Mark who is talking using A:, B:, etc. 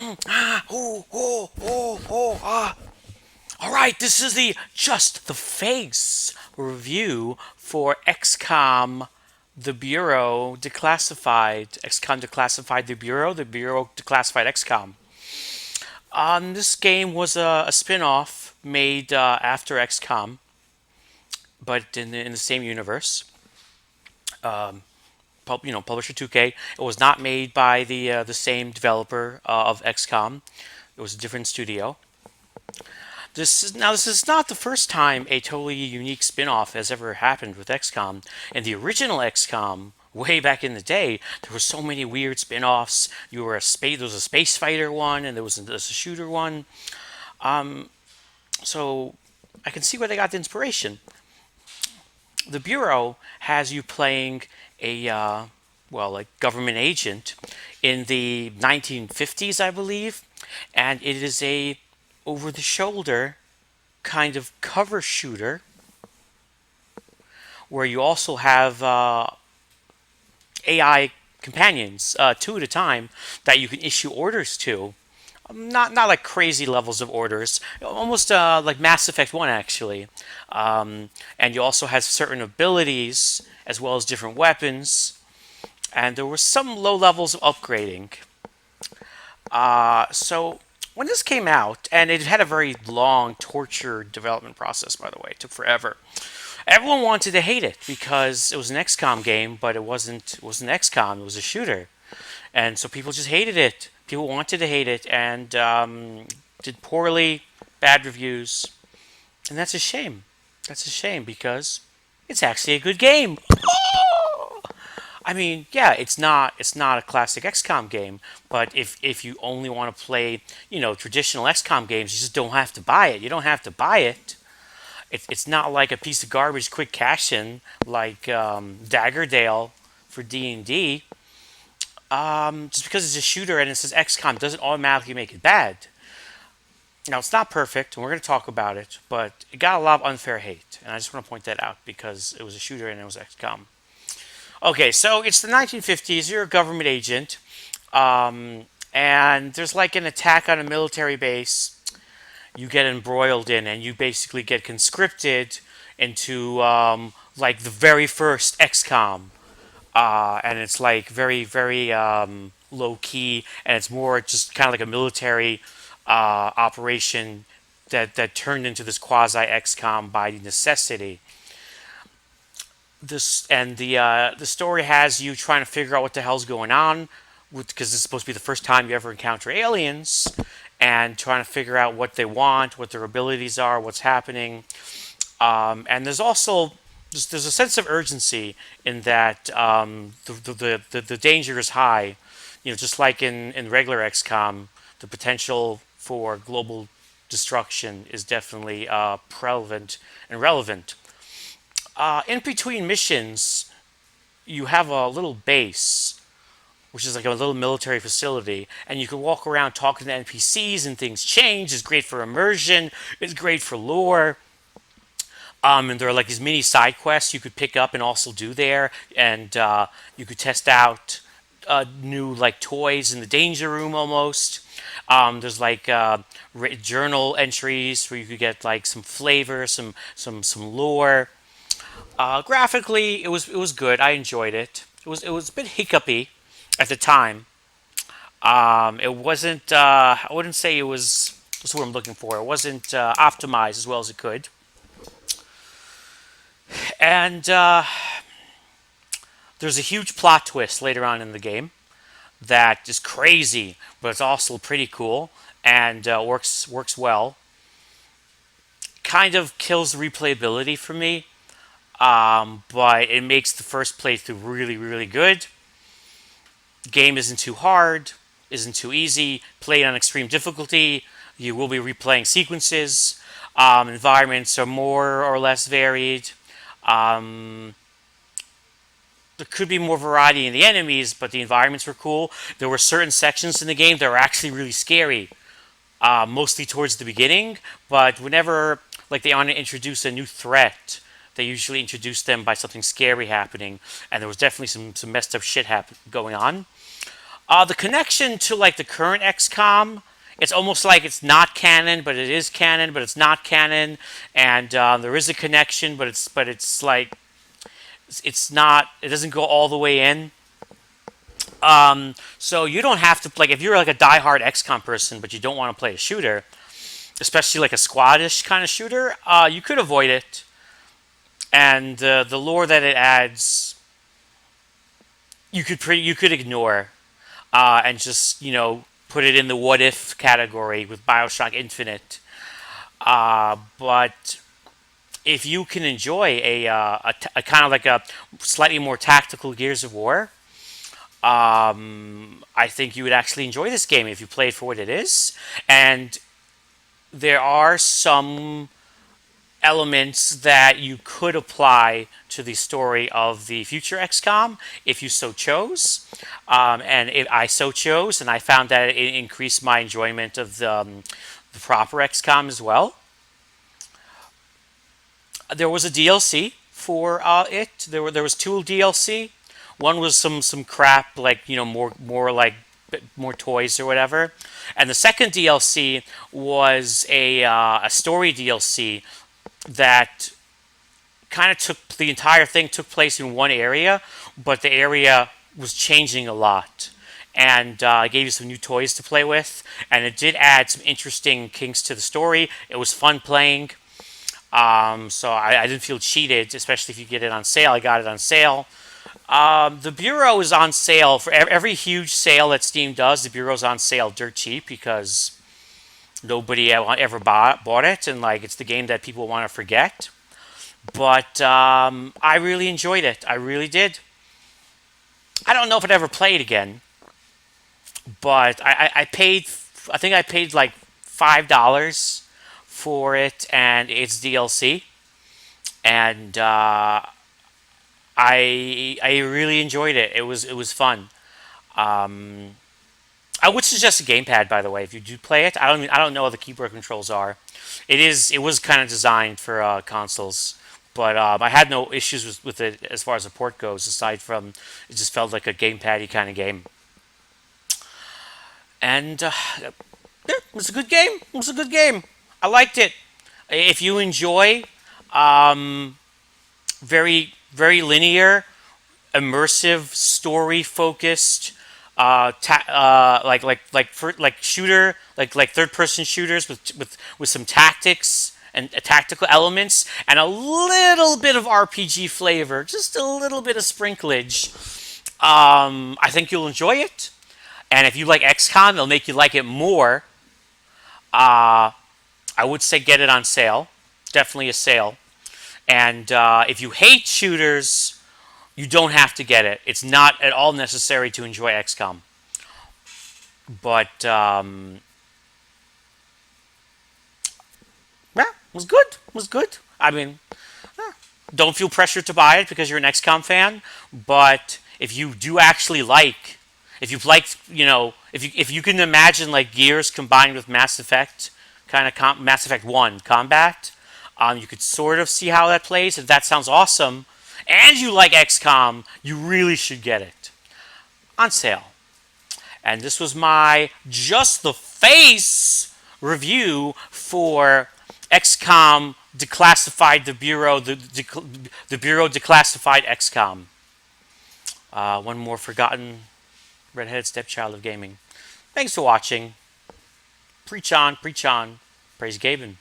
A: Oh, oh, oh, oh, All right, this is the Just the Face review for XCOM The Bureau Declassified. XCOM Declassified The Bureau Declassified XCOM. This game was a spin off made after XCOM, but in the same universe. Publisher 2K. It was not made by the same developer of XCOM. It was a different studio. This is not the first time a totally unique spin-off has ever happened with XCOM. In the original XCOM, way back in the day, there were so many weird spin-offs. There was a space fighter one, and there was a shooter one. So I can see where they got the inspiration. The Bureau has you playing a like government agent in the 1950s, I believe, and it is a over-the-shoulder kind of cover shooter where you also have AI companions, two at a time, that you can issue orders to. Not like crazy levels of orders, almost like Mass Effect 1 actually. And you also have certain abilities as well as different weapons. And there were some low levels of upgrading. So when this came out, and it had a very long, tortured development process, by the way, it took forever. Everyone wanted to hate it because it was an XCOM game, but it wasn't XCOM. It was a shooter, and so people just hated it. People wanted to hate it, and did poorly, bad reviews, and that's a shame. That's a shame because it's actually a good game. I mean, yeah, it's not a classic XCOM game, but if you only want to play, traditional XCOM games, you just don't have to buy it. You don't have to buy it. It's not like a piece of garbage quick cash in like Daggerdale for D&D. Just because it's a shooter and it says XCOM doesn't automatically make it bad. Now it's not perfect, and we're going to talk about it, but it got a lot of unfair hate, and I just want to point that out because it was a shooter and it was XCOM. Okay, so it's the 1950s. You're a government agent, and there's like an attack on a military base. You get embroiled in, and you basically get conscripted into like the very first XCOM, and it's like very very low key, and it's more just kind of like a military operation that turned into this quasi XCOM by necessity. The story has you trying to figure out what the hell's going on, because this is supposed to be the first time you ever encounter aliens, and trying to figure out what they want, what their abilities are, what's happening. And there's also there's a sense of urgency in that the danger is high. Just like in regular XCOM, the potential for global destruction is definitely prevalent and relevant. In between missions, you have a little base, which is like a little military facility, and you can walk around talking to NPCs, and things change. It's great for immersion. It's great for lore. And there are like these mini side quests you could pick up and also do there, and you could test out new like toys in the danger room almost. There's like journal entries where you could get like some flavor, some lore. Graphically, it was good. I enjoyed it. It was a bit hiccupy at the time. It wasn't. I wouldn't say it was. What's the word I'm looking for? It wasn't optimized as well as it could. And there's a huge plot twist later on in the game that is crazy, but it's also pretty cool and works well. Kind of kills the replayability for me, but it makes the first playthrough really, really good. The game isn't too hard, isn't too easy. Play it on extreme difficulty. You will be replaying sequences. Environments are more or less varied. Um, there could be more variety in the enemies, but the environments were cool. There were certain sections in the game that were actually really scary, mostly towards the beginning. But whenever like they want to introduce a new threat, they usually introduce them by something scary happening, and there was definitely some messed up shit going on. The connection to like the current XCOM, it's almost like it's not canon, but it is canon, but it's not canon, and there is a connection, but it's like it's not. It doesn't go all the way in. So you don't have to like if you're like a diehard XCOM person, but you don't want to play a shooter, especially like a squadish kind of shooter. You could avoid it, and the lore that it adds, you could ignore, and just put it in the what if category with Bioshock Infinite. But if you can enjoy a kind of like a slightly more tactical Gears of War, I think you would actually enjoy this game if you play it for what it is. And there are some elements that you could apply to the story of the future XCOM if you so chose. And if I so chose, and I found that it increased my enjoyment of the proper XCOM as well. There was a DLC for it. There was two DLC. One was some crap like more like more toys or whatever, and the second DLC was a story DLC that kind of took the entire thing took place in one area, but the area was changing a lot. And I gave you some new toys to play with, and it did add some interesting kinks to the story. It was fun playing, so I didn't feel cheated, especially if you get it on sale. I got it on sale. The Bureau is on sale for every huge sale that Steam does. The Bureau's on sale dirt cheap because nobody ever bought it, and like it's the game that people want to forget. But I really enjoyed it. I really did. I don't know if I'd ever play it again, but I paid. I think I paid like $5 for it and its DLC, and I really enjoyed it. It was fun. I would suggest a gamepad, by the way, if you do play it. I don't know what the keyboard controls are. It was kind of designed for consoles, but I had no issues with it as far as the port goes. Aside from it just felt like a gamepaddy kind of game, and yeah, it was a good game. It was a good game. I liked it. If you enjoy very linear, immersive, story focused, like shooter, like third person shooters with some tactics and tactical elements and a little bit of RPG flavor, just a little bit of sprinklage. I think you'll enjoy it, and if you like XCOM, it'll make you like it more. I would say get it on sale, definitely a sale. And if you hate shooters, you don't have to get it. It's not at all necessary to enjoy XCOM. But yeah, it was good. It was good. I mean, don't feel pressured to buy it because you're an XCOM fan. But if you do actually like, if you've liked, if you can imagine like Gears combined with Mass Effect, kind of Mass Effect 1 combat, you could sort of see how that plays. If that sounds awesome, and you like XCOM, you really should get it on sale. And this was my Just the Face review for XCOM Declassified, the Bureau Declassified XCOM. One more forgotten redheaded stepchild of gaming. Thanks for watching. Preach on, praise Gaben.